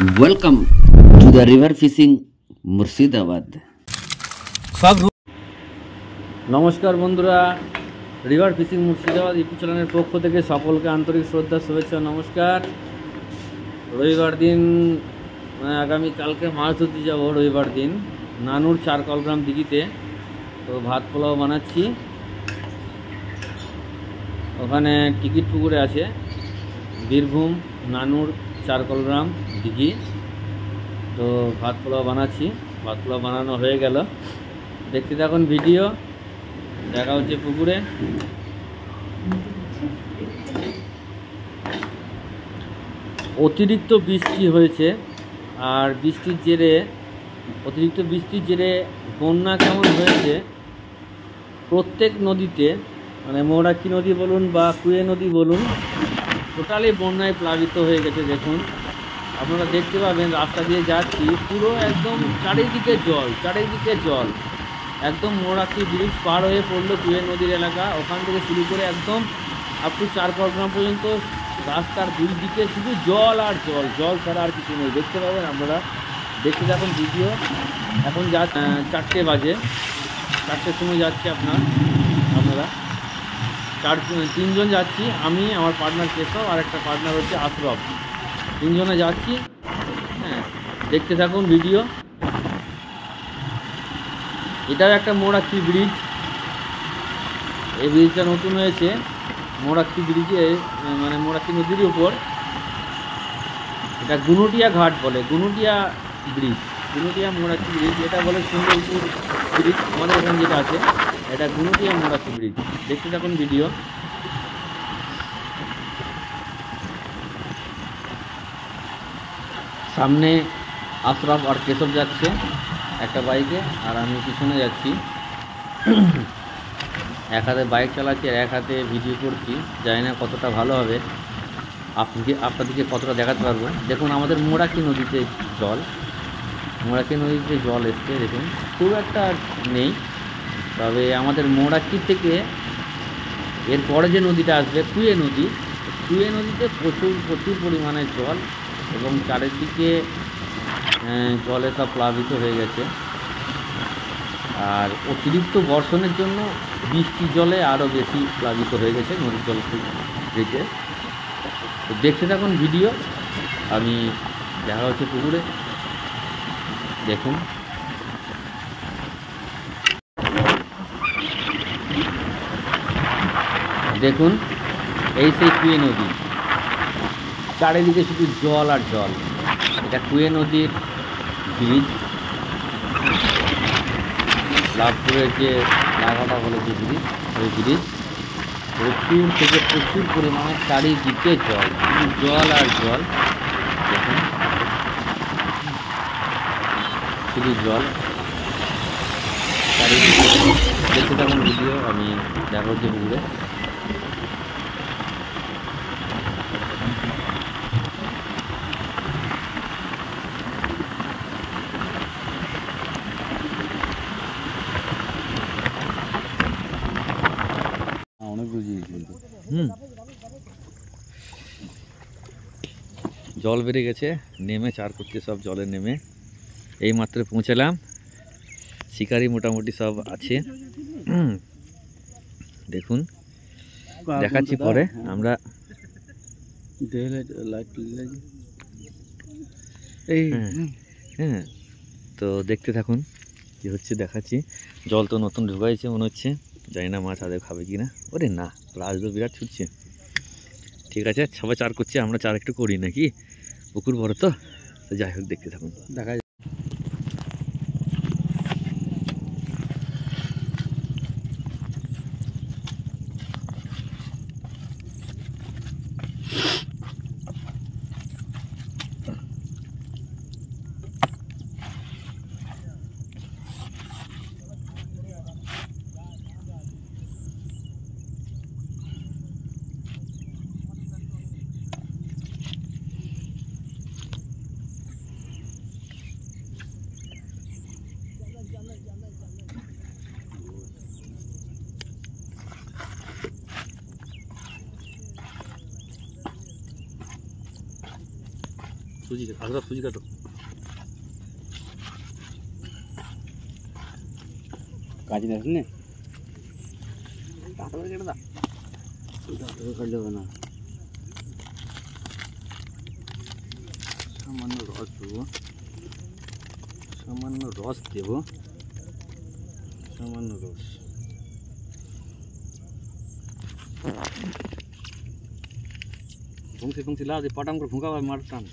Welcome to the river fishing Murshidabad. নমস্কার বন্ধুরা, river fishing Murshidabad YouTube চ্যানেলের পক্ষ থেকে সকলকে আন্তরিক শ্রদ্ধা, শুভেচ্ছা, নমস্কার। রবিবার দিন আগামী কালকে মাছ ধরতে যাব। রবিবার দিন নানুর চারকলগ্রাম দিঘিতে তো ভাত পোলাও বানাচ্ছি। ওখানে টিকিট পুকুরে আছে বীরভূম নানুর চারকলগ্রাম দিঘি। তো ভাত পোলাও বানাচ্ছি, ভাত পোলাও বানানো হয়ে গেল। দেখতে থাকুন ভিডিও, দেখা হচ্ছে পুকুরে। অতিরিক্ত বৃষ্টি হয়েছে, আর অতিরিক্ত বৃষ্টির জেরে বন্যা কেমন হয়েছে প্রত্যেক নদীতে, মানে মৌরাকি নদী বলুন বা কুয়ে নদী বলুন, টোটালি বন্যায় প্লাবিত হয়ে গেছে। দেখুন, আপনারা দেখতে পাবেন রাস্তা দিয়ে যাচ্ছি, পুরো একদম চারিদিকে জল। একদম মৌরাকি ব্রিজ পার হয়ে পড়লো কুয়ে নদীর এলাকা। ওখান থেকে শুরু করে একদম আপ টু চারকলগ্রাম পর্যন্ত রাস্তার দুই দিকে শুধু জল আর জল ছাড়া আর কিছু নেই। দেখতে পাবেন আপনারা, দেখতে থাকুন ভিডিও। এখন 4টে বাজে, 4টের সময় যাচ্ছি আপনারা 3জন যাচ্ছি। আমি, আমার পার্টনার কেশব, আর একটা পার্টনার হচ্ছে আশরফ। 3জনে যাচ্ছি। হ্যাঁ, দেখতে থাকুন ভিডিও। এটাও একটা মৌরাক্ষী ব্রিজ। এই ব্রিজটা নতুন হয়েছে মৌরাক্ষী ব্রিজে, মানে মৌরাক্ষী নদীর উপর। এটা গুনুটিয়া ঘাট বলে, গুনুটিয়া ব্রিজ, গুনুটিয়া মৌরাক্ষী ব্রিজ। এটা বলে সুন্দরপুর ব্রিজ, আমাদের এখানে যেটা আছে এটা গুনুটিয়া মৌরাক্ষী ব্রিজ। দেখতে থাকুন ভিডিও। সামনে আশরাফ আর কেশব যাচ্ছে একটা বাইকে, আর আমি পিছনে যাচ্ছি। এক হাতে বাইক চালাচ্ছি আর এক হাতে ভিডিও করছি। জানি না কতটা ভালো হবে, আপনাদেরকে কতটা দেখাতে পারবো। দেখুন আমাদের মৌরাকি নদীতে জল এসছে। দেখুন খুব একটা নেই, তবে আমাদের মৌরাকি থেকে এরপরে যে নদীটা আসবে কুয়ে নদীতে প্রচুর পরিমাণে জল, এবং চারিদিকে জলে সব প্লাবিত হয়ে গেছে। আর অতিরিক্ত বর্ষণের জন্য বৃষ্টির জলে আরও বেশি প্লাবিত হয়ে গেছে নদীর জল থেকে। তো দেখতে থাকুন ভিডিও। আমি দেখা হচ্ছে পুকুরে। দেখুন এই সেই কুয়ে নদী, চারিদিকে শুধু জল আর জল। এটা কুয়ে নদীর ব্রিজ, লাভপুরের যে নাগাটা বলে যে ব্রিজ, ওই ব্রিজ। প্রচুর পরিমাণে চারিদিকে জল আর জল। দেখুন শুধু জল চারিদিকে। দেখতে থাকুন ভিডিও, আমি দেখা হচ্ছে পুকুরে। জল বেড়ে গেছে, নেমে চার করতে সব জলে নেমে এই মাত্র পৌঁছালাম। শিকারি মোটামুটি সব আছে। দেখুন, দেখাচ্ছি পরে। আমরা হ্যাঁ, তো দেখতে থাকুন কি হচ্ছে, দেখাচ্ছি। জল তো নতুন ঢুকাইছে মনে হচ্ছে, জানি না মাছ আদৌ খাবে কি না। ওরে না, রাজ তো বিরাট ছুটছে। ঠিক আছে, সবাই চার করছে, আমরা চার একটু করি নাকি, পুকুর বড় তো। যাই হোক, দেখতে থাকুন। দেখা সুজি আলাদা সুজি কাটো কাজে দেখ নে তাড়াতাড়ি কেটে দা তাড়াতাড়ি কাটলে হবে না সামান্য রস দেবো সামান্য রস ভুংসি লাও দিয়ে পটাম করে ভুঁকাবো মার টান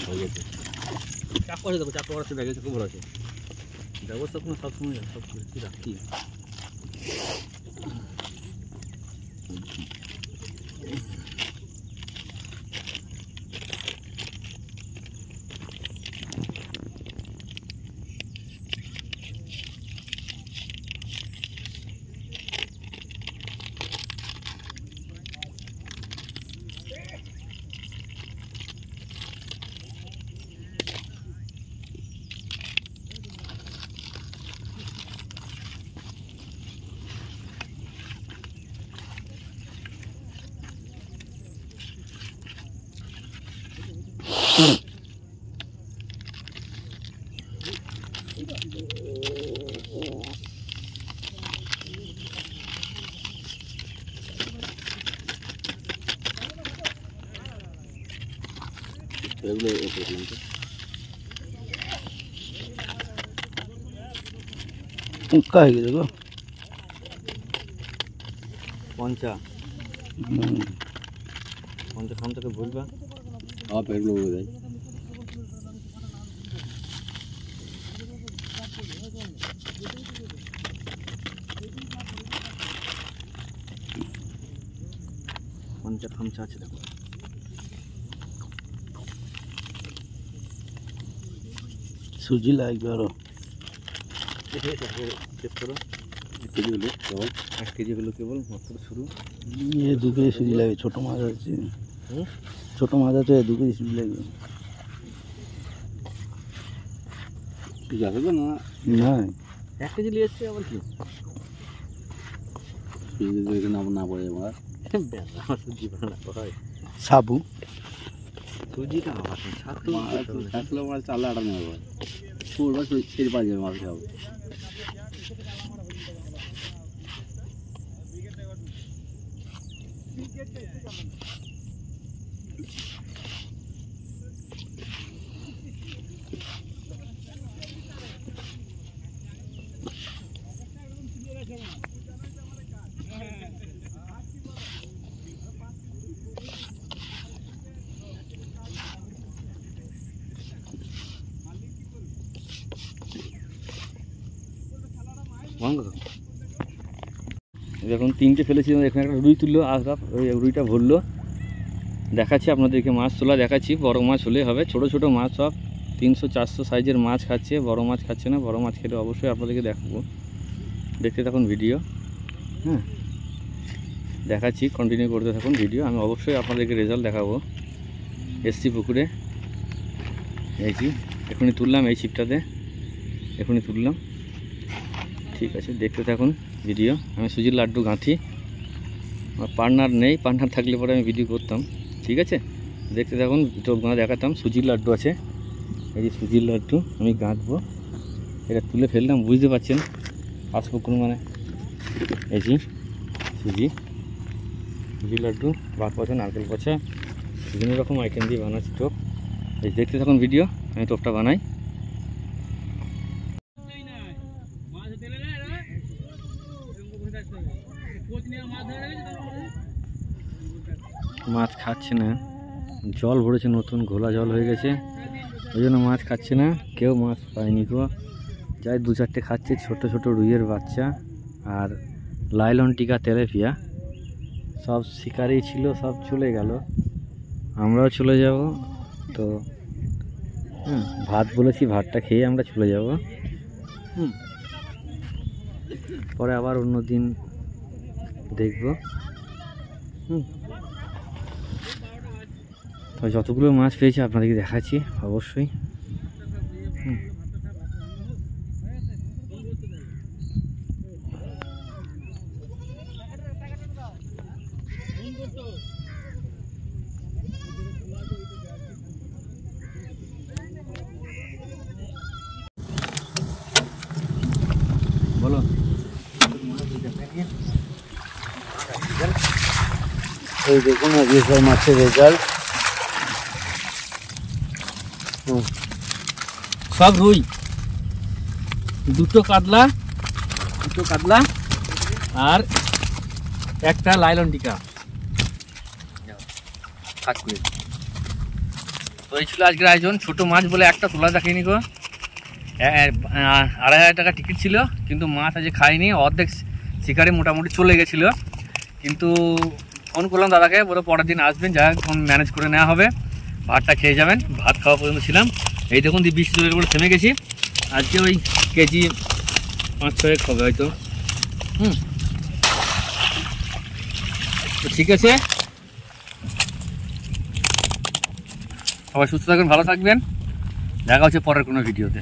হয়ে গেছে চাপ করে দেবো চাপ করাতে ব্যাগে খবর আছে ব্যবস্থা কোনো সবসময় সব কি রাখি এগুলো করলাম তো উক্কা হয়ে গেছে গো পঞ্চা খামটাকে বলবা পেটগুলো বলে দেয় পঞ্চা খামচা আছে দেখো সুজি লাগবে আরো চেক করো 1 কেজি হলো কেবল 1 কেজি হলো কেবল মাত্র শুরু ये 2 কেজি সুজি লাগবে ছোট মাছ আছে ছোট মাছ আছে 2 কেজি সুজি লাগবে ঠিক আছে তো না না 1 কেজি নিয়ে এসছে আবার কি সুজি দেখে না পড়ে আমার সুজি বানা হয় সাবু সুজিটা আমার ছাতু ছাতলো মাছ চালা আটা নেব পুরো সেই পাজে মাছ খাবো যখন 3টে ফেলেছিলাম এখানে একটা রুই তুললো আশরাফ ওই রুইটা ভরলো দেখাচ্ছি আপনাদেরকে মাছ তোলা দেখাচ্ছি বড় মাছ হলে হবে ছোট ছোট মাছ সব 300-400 সাইজের মাছ খাচ্ছে বড় মাছ খাচ্ছে না বড় মাছ খেলে অবশ্যই আপনাদেরকে দেখাবো দেখতে থাকুন ভিডিও হ্যাঁ দেখাচ্ছি কন্টিনিউ করতে থাকুন ভিডিও আমি অবশ্যই আপনাদেরকে রেজাল্ট দেখাবো এসছি পুকুরে এই এখনই তুললাম এই ছিপটাতে এখনই তুললাম ঠিক আছে দেখতে থাকুন ভিডিও আমি সুজির লাড্ডু গাঁথি আমার পার্টনার নেই পার্টনার থাকলে পরে আমি ভিডিও করতাম ঠিক আছে দেখতে থাকুন টোপ গাঁ দেখাতাম সুজির লাড্ডু আছে এই যে সুজির লাড্ডু আমি গাঁথবো এটা তুলে ফেললাম বুঝতে পারছেন পাঁচ পুকুর মানে এই যে সুজি লাড্ডু বাদ পচা নারকেল পচা বিভিন্ন রকম আইটেম দিয়ে বানাচ্ছি টোপ এই দেখতে থাকুন ভিডিও আমি টোপটা বানাই মাছ খাচ্ছে না জল ভরেছে নতুন ঘোলা জল হয়ে গেছে ওই জন্য মাছ খাচ্ছে না কেউ মাছ পায়নি গো যাই 2-4টে খাচ্ছে ছোট ছোট রুইয়ের বাচ্চা আর লাইলন টিকা তেলাপিয়া সব শিকারই ছিল সব চলে গেল আমরাও চলে যাব তো ভাত বলেছি ভাতটা খেয়ে আমরা চলে যাব পরে আবার অন্য দিন দেখব তো যতগুলো মাছ পেয়েছি আপনাদেরকে দেখাচ্ছি অবশ্যই এই দেখুন আজকে সব মাছের রেজাল্ট। সব রুই, দুটো কাতলা আর একটা লাইলন টিকা। তো এই ছিল আজকের আয়োজন। ছোট মাছ বলে একটা তোলা দেখেনি গো, 2,500 টাকা টিকিট ছিল, কিন্তু মাছ আজ খাইনি, অর্ধেক শিকারে মোটামুটি চলে গেছিলো। কিন্তু ফোন করলাম দাদাকে, বলে পরের দিন আসবেন, যা ফোন ম্যানেজ করে নেওয়া হবে, ভাতটা খেয়ে যাবেন। ভাত খাওয়া পর্যন্ত ছিলাম। এই দেখুন বৃষ্টি জলের উপরে থেমে গেছি। আজকে ওই কেজি 5-6 হবে হয়তো। তো ঠিক আছে, সবাই সুস্থ থাকবেন, ভালো থাকবেন, দেখা হচ্ছে পরের কোনো ভিডিওতে।